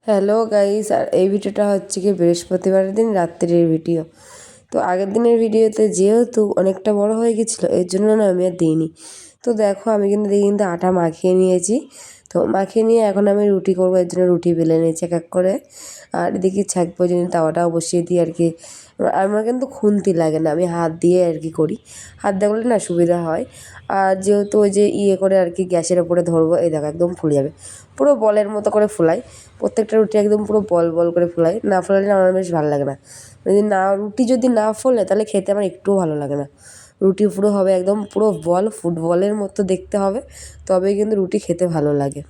Hello guys, আর এই ভিডিওটা হচ্ছে কি বৃহস্পতিবারের দিন রাত্রির ভিডিও। তো আগের দিনের ভিডিওতে যেহেতু অনেকটা বড় হয়ে গেছিলো এর জন্য না আমি আর দিইনি। তো দেখো আমি কিন্তু আটা মাখিয়ে নিয়েছি। তো মাখিয়ে নিয়ে এখন আমি রুটি করবো, এর জন্য রুটি বেলে নিয়েছি এক এক করে। আর এদিকে ছাক পর্যন্ত তাওয়াটাও বসিয়ে দিই আর কি। আমার কিন্তু খুন্তি লাগে না, আমি হাত দিয়ে আর কি করি। হাত দিয়ে করলে না সুবিধা হয়। আর যেহেতু ওই যে করে আর কি গ্যাসের ওপরে ধরবো, এই দেখো একদম ফুলে যাবে, পুরো বলের মতো করে ফুলাই। প্রত্যেকটা রুটি একদম পুরো বল বল করে ফোলাই, না ফোলালে না আমার বেশ ভালো লাগে না। যদি না রুটি যদি না ফোলে তাহলে খেতে আমার একটুও ভালো লাগে না। রুটি পুরো হবে একদম পুরো বল, ফুটবলের মতো দেখতে হবে, তবেই কিন্তু রুটি খেতে ভালো লাগে।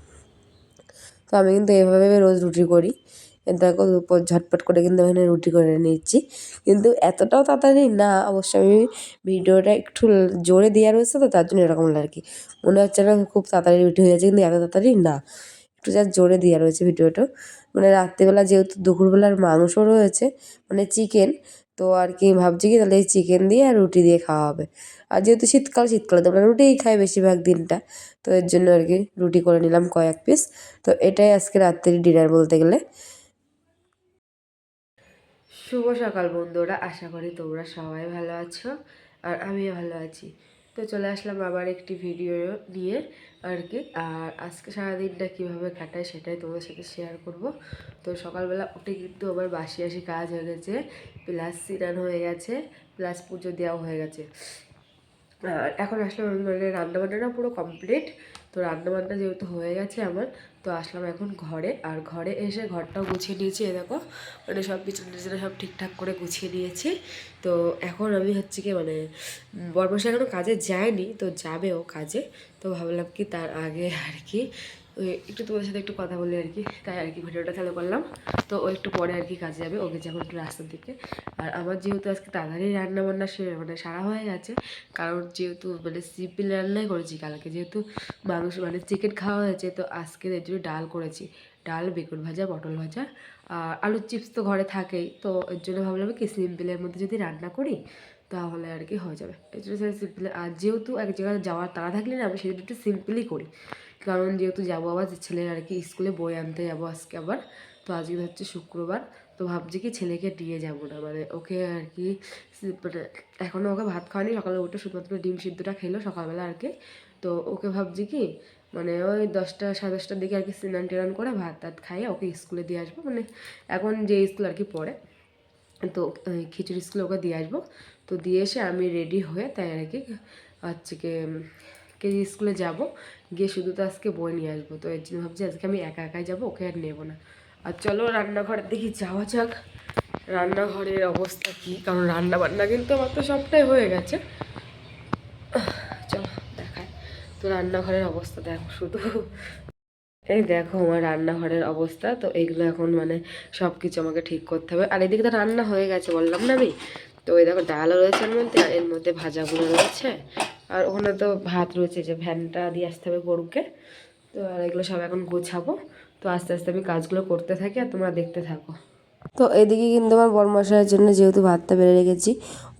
তো আমি কিন্তু এভাবে রোজ রুটি করি। দেখো ঝটপট করে কিন্তু এখানে রুটি করে নিচ্ছি, কিন্তু এতটাও তাড়াতাড়ি না। অবশ্য আমি ভিডিওটা একটু জোরে দেওয়া রয়েছে, তো তার জন্য এরকম আর কি মনে হচ্ছে না খুব তাড়াতাড়ি রুটি হয়ে যাচ্ছে, কিন্তু এত তাড়াতাড়ি না, একটু জাস্ট জোরে দেওয়া রয়েছে ভিডিওটা। মানে রাত্রিবেলা যেহেতু দুপুরবেলার মাংস রয়েছে, মানে চিকেন, তো আর কি ভাবছি কি তাহলে এই চিকেন দিয়ে আর রুটি দিয়ে খাওয়া হবে। আর যেহেতু শীতকালে তো আমরা রুটিই খাই বেশিরভাগ দিনটা, তো এর জন্য আর কি রুটি করে নিলাম কয়েক পিস। তো এটাই আজকে রাত্রির ডিনার বলতে গেলে। শুভ সকাল বন্ধুরা, আশা করি তোমরা সবাই ভালো আছো আর আমিও ভালো আছি। তো চলে আসলাম আবার একটি ভিডিও নিয়ে আর কি। আর আজকে সারাদিনটা কীভাবে কাটায় সেটাই তোমাদের সাথে শেয়ার করব। তো সকালবেলা উঠে কিন্তু আমার বাসি কাজ হয়ে গেছে, প্লাস স্নান হয়ে গেছে, প্লাস পুজো দেওয়াও হয়ে গেছে। আর এখন আসলাম মানে রান্নাবান্নাটা পুরো কমপ্লিট। তো রান্নাবান্না যেহেতু হয়ে গেছে আমার, তো আসলাম এখন ঘরে। আর ঘরে এসে ঘরটাও গুছিয়ে নিয়েছি, এ দেখো মানে সব বিছানা সব ঠিকঠাক করে গুছিয়ে নিয়েছি। তো এখন আমি হচ্ছে কি মানে বরমশাই এখনও কাজে যায়নি, তো যাবেও কাজে। তো ভাবলাম কি তার আগে আর কি ওই একটু তোমাদের সাথে একটু কথা বলি আর কি, তাই আর কি ভিডিওটা চালু করলাম। তো ও একটু পরে আর কি কাজে যাবে, ওকে যখন একটু রাস্তার দিকে। আর আমার যেহেতু আজকে তাড়াতাড়ি রান্নাবান্না মানে সারা হয়ে গেছে, কারণ যেহেতু মানে সিম্পল রান্নাই করেছি কালকে, যেহেতু মাংস মানে চিকেন খাওয়া হয়েছে, তো আজকে এর জন্য ডাল করেছি। ডাল, বেগুন ভাজা, পটল ভাজা আর আলুর চিপস তো ঘরে থাকেই, তো এর জন্য ভাবলাম কি সিম্পলের মধ্যে যদি রান্না করি তাহলে আর কি হয়ে যাবে। এর জন্য সিম্পল। আর যেহেতু এক জায়গায় যাওয়ার তাড়া থাকলে না আমি সেটা একটু সিম্পলই করি, কারণ যেহেতু যাবো আবার ছেলের আর কি স্কুলে বই আনতে যাবো আজকে আবার। তো আজকে হচ্ছে শুক্রবার, তো ভাবছি কি ছেলেকে দিয়ে যাবো না, মানে ওকে আর কি মানে এখনও ওকে ভাত খাওয়ানি, সকালে উঠে শুধুমাত্র ডিম সিদ্ধটা খেলো সকালবেলা আর কি। তো ওকে ভাবছি কি মানে ওই 10টা সাড়ে 10টার দিকে আর কি স্নান টেনান করে ভাত টাত খাইয়ে ওকে স্কুলে দিয়ে আসবো, মানে এখন যে স্কুল আর কি পড়ে, তো খিচুড়ি স্কুলে ওকে দিয়ে আসবো। তো দিয়ে এসে আমি রেডি হয়ে তাই আর কি হচ্ছে কি কেজি স্কুলে যাব, গিয়ে শুধু তো আজকে বই নিয়ে আসবো। তো এর জন্য ভাবছি আজকে আমি একা একাই যাবো, ওকে আর নেবো না। আর চলো রান্নাঘরের দেখি যাওয়া যাক, রান্নাঘরের অবস্থা কী, কারণ রান্না বান্না কিন্তু আমার তো সবটাই হয়ে গেছে। চলো দেখায়। তো রান্নাঘরের অবস্থা দেখো শুধু, এই দেখো আমার রান্নাঘরের অবস্থা। তো এইগুলো এখন মানে সব কিছু আমাকে ঠিক করতে হবে। আর এদিকে তো রান্না হয়ে গেছে বললাম না আমি। তো এই দেখো ডালও রয়েছে এর মধ্যে, আর এর মধ্যে ভাজাগুলো রয়েছে, আর ওখানে তো ভাত রয়েছে, যে ভ্যানটা দিয়ে আসতে হবে গরুকে। তো আর এগুলো সব এখন গোছাবো। তো আস্তে আস্তে আমি কাজগুলো করতে থাকি আর তোমরা দেখতে থাকো। তো এদিকে কিন্তু আমার বরমশাইয়ের জন্য যেহেতু ভাতটা বেড়ে রেখেছি,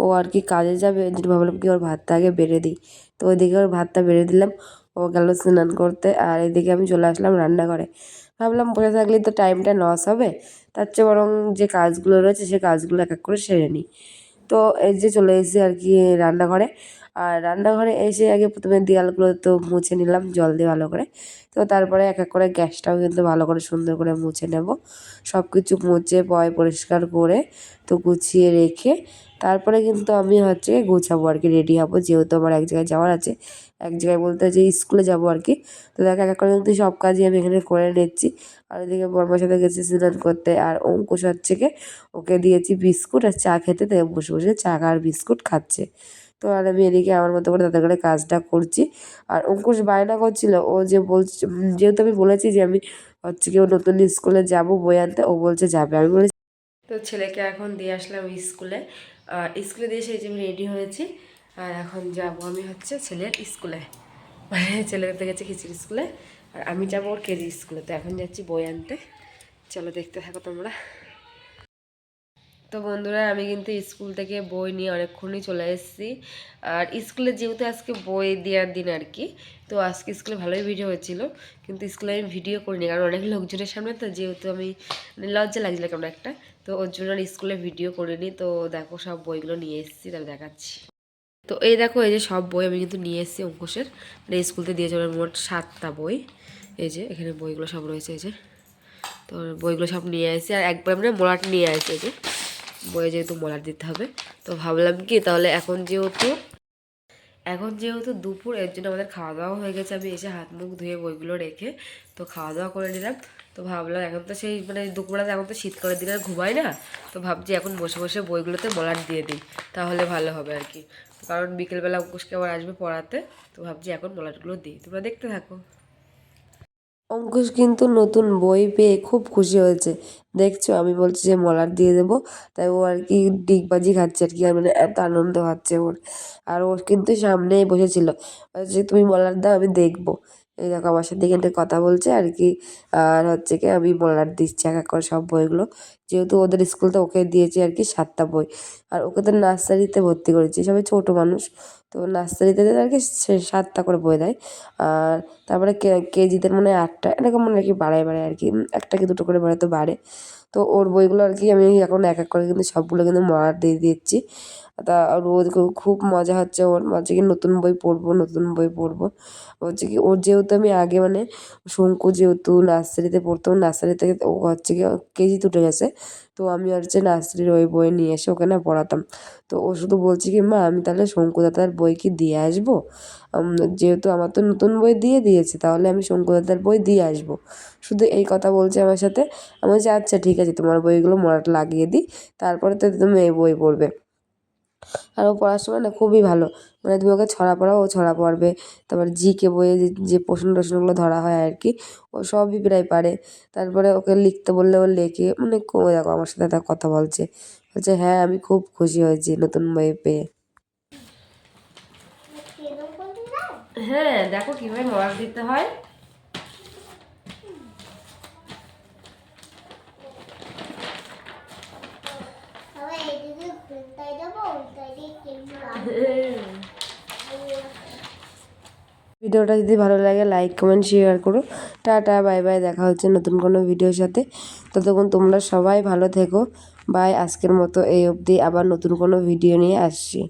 ও আর কি কাজে যাবে, যেটা ভাবলাম কি ওর ভাতটা আগে বেড়ে দিই। তো ওইদিকে ওর ভাতটা বেড়ে দিলাম, ও গেল স্নান করতে। আর এদিকে আমি চলে আসলাম রান্নাঘরে। ভাবলাম বসে থাকলেই তো টাইমটা লস হবে, তার চেয়ে বরং যে কাজগুলো রয়েছে সে কাজগুলো এক এক করে সেরে নিই। তো এই যে চলে এসেছি আর কি রান্নাঘরে। আর রান্নাঘরে এসে আগে প্রথমে দেয়ালগুলো তো মুছে নিলাম জল দিয়ে ভালো করে। তো তারপরে এক এক করে গ্যাসটাও কিন্তু ভালো করে সুন্দর করে মুছে নেব। সব কিছু মুছে পরিষ্কার করে তো গুছিয়ে রেখে তারপরে কিন্তু আমি হচ্ছে গোছাবো আর কি, রেডি হবো, যেহেতু আমার এক জায়গায় যাওয়ার আছে। এক জায়গায় বলতে যে স্কুলে যাবো আর কি। তো দেখো এক এক করে কিন্তু সব কাজই আমি এখানে করে নিচ্ছি। আর এদিকে বর্মার সাথে গেছি স্নান করতে, আর অঙ্কুশ হচ্ছে ওকে দিয়েছি বিস্কুট আর চা খেতে, তাই বসে বসে চা আর বিস্কুট খাচ্ছে। তো আর আমি এদিকে আমার মতো করে তাদের করে কাজটা করছি। আর অঙ্কুশ বায়না করছিল, ও যে বলছে যেহেতু আমি বলেছি যে আমি হচ্ছে কি ও নতুন স্কুলে যাব বই আনতে, ও বলছে যাবে। আমি বলেছি তো ছেলেকে এখন দিয়ে আসলাম স্কুলে। স্কুলে দিয়ে এসে যে আমি রেডি হয়েছি, আর এখন যাব আমি হচ্ছে ছেলের স্কুলে, মানে ছেলে তো গেছে খিচুড়ি স্কুলে, আর আমি যাবো ওর কেজি স্কুলে। তো এখন যাচ্ছি বই আনতে, চলো দেখতে থাকো তোমরা। তো বন্ধুরা আমি কিন্তু স্কুল থেকে বই নিয়ে অনেকক্ষণই চলে এসেছি। আর স্কুলে যেহেতু আজকে বই দেওয়ার দিন আর কি, তো আজকে স্কুলে ভালোই ভিডিও হয়েছিল, কিন্তু স্কুলে আমি ভিডিও করিনি কারণ অনেক লোকজনের সামনে, তো যেহেতু আমি লজ্জা লাগছিল কেমন একটা, তো ওর জন্য আর স্কুলে ভিডিও করিনি। তো দেখো সব বইগুলো নিয়ে এসেছি, তাহলে দেখাচ্ছি। তো এই দেখো এই যে সব বই আমি কিন্তু নিয়ে এসেছি অঙ্কুশের, মানে স্কুলতে দিয়েছে ওর মোট 7টা বই। এই যে এখানে বইগুলো সব রয়েছে, এই যে তো বইগুলো সব নিয়ে আসি। আর একবার মানে মলাট নিয়ে আসি, এই যে বইয়ে যেহেতু মলাট দিতে হবে, তো ভাবলাম কি তাহলে এখন যেহেতু দুপুর, এর জন্য আমাদের খাওয়া দাওয়া হয়ে গেছে, আমি এসে হাত মুখ ধুয়ে বইগুলো রেখে তো খাওয়া দাওয়া করে নিলাম। তো ভাবলাম এখন তো সেই মানে দুপুরবেলা এখন তো শীতকালের দিনে আর ঘুমাই না, তো ভাবছি এখন বসে বসে বইগুলোতে মলাট দিয়ে দিই, তাহলে ভালো হবে আর কি। কারণ বিকেলবেলা অঙ্কুশকে আবার আসবে পড়াতে, তো ভাবছি এখন মলাটগুলো দিই, তোমরা দেখতে থাকো। অঙ্কুশ কিন্তু নতুন বই পেয়ে খুব খুশি হয়েছে। দেখছো আমি বলছি যে মলাট দিয়ে দেবো, তাই ও আর কি ডিগবাজি খাচ্ছে আর কি, আর মানে এত আনন্দ হচ্ছে ওর। আর ও কিন্তু সামনেই বসেছিল, যে তুমি মলাট দাও আমি দেখবো। এই দেখো আমার সাথে এখানে কথা বলছে আর কি। আর হচ্ছে কি আমি মলাট দিচ্ছি এক এক করে সব বইগুলো, যেহেতু ওদের স্কুলতে ওকে দিয়েছে আর কি 7টা বই। আর ওকে তো নার্সারিতে ভর্তি করেছি, সবাই ছোটো মানুষ, তো নার্সারিতে আর কি 7টা করে বই দেয়। আর তারপরে কেজিদের মনে হয় 8টা এরকম মানে আর কি বাড়ায় বাড়ায় আর কি, একটা কি দুটো করে বাড়াতে বাড়ে। তো ওর বইগুলো আর কি আমি এখন এক এক করে কিন্তু সবগুলো কিন্তু মলাট দিয়ে দিচ্ছি। তা রোজ খুব মজা হচ্ছে ওর, হচ্ছে কি নতুন বই পড়বো নতুন বই পড়বো। হচ্ছে কি ওর যেহেতু আমি আগে মানে শঙ্কু যেহেতু নার্সারিতে পড়তো, নার্সারি থেকে ও হচ্ছে কি কেজিতে উঠে গেছে, তো আমি হচ্ছে নার্সারির ওই বই নিয়ে এসে ওখানে পড়াতাম। তো ও শুধু বলছে কি মা আমি তাহলে শঙ্কু দাদার বই কি দিয়ে আসবো, যেহেতু আমার তো নতুন বই দিয়ে দিয়েছে তাহলে আমি শঙ্কু দাদার বই দিয়ে আসবো, শুধু এই কথা বলছে আমার সাথে। আমি বলছি আচ্ছা ঠিক আছে তোমার বইগুলো মলাট লাগিয়ে দিই, তারপরে তো তুমি এই বই পড়বে। আর ও পড়ার সময় না খুবই ভালো, মানে তুমি ওকে ছড়া পড়াও ও ছড়া পড়বে। তারপর জিকে বইয়ে যে যে প্রশ্ন টশ্নগুলো ধরা হয় আর কি, ও সবই প্রায় পারে। তারপরে ওকে লিখতে বললে ও লেখে, মানে দেখো আমার সাথে তার কথা বলছে, বলছে হ্যাঁ আমি খুব খুশি হয়েছি নতুন বই পেয়ে। হ্যাঁ দেখো কিভাবে মলাট দিতে হয়। ভিডিওটা যদি ভালো লাগে লাইক কমেন্ট শেয়ার করো। টাটা বাই বাই, দেখা হচ্ছে নতুন কোনো ভিডিওর সাথে। ততক্ষণ তোমরা সবাই ভালো থেকো। বাই, আজকের মতো এই অবধি, আবার নতুন কোনো ভিডিও নিয়ে আসছি।